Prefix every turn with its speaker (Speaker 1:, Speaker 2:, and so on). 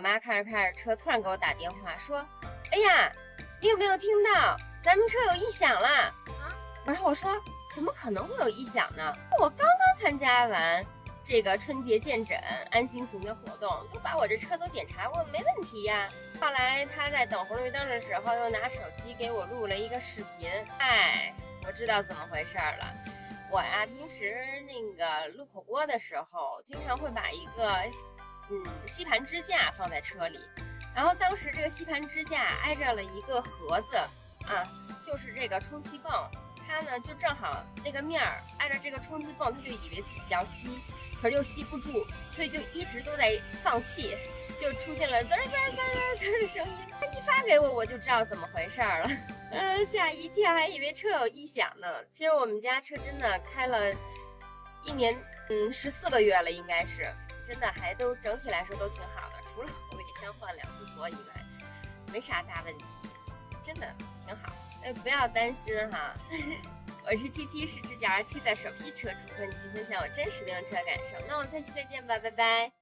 Speaker 1: 妈开着车突然给我打电话说：“哎呀，你有没有听到咱们车有异响啦？”然后我说：“怎么可能会有异响呢？我刚刚参加完这个春节健诊安心行的活动，都把我这车都检查过，没问题呀。”后来他在等红绿灯的时候，又拿手机给我录了一个视频。我知道怎么回事了。我呀，平时那个录口播的时候，经常会把一个吸盘支架放在车里，然后当时这个吸盘支架挨着了一个盒子啊，就是这个充气泵，它呢就正好那个面儿挨着这个充气泵，它就以为自己要吸，可是又吸不住，所以就一直都在放气，就出现了滋儿滋儿滋儿滋儿的声音。他一发给我，我就知道怎么回事了。吓一跳，还以为车有异响呢。其实我们家车真的开了1年14个月了，应该是真的，还都整体来说都挺好的，除了后备箱换2次锁以外，没啥大问题，真的挺好。不要担心哈。我是77，是只脚27的首批车主，和你去分享我真实的用车感受。那我们下期再见吧，拜拜。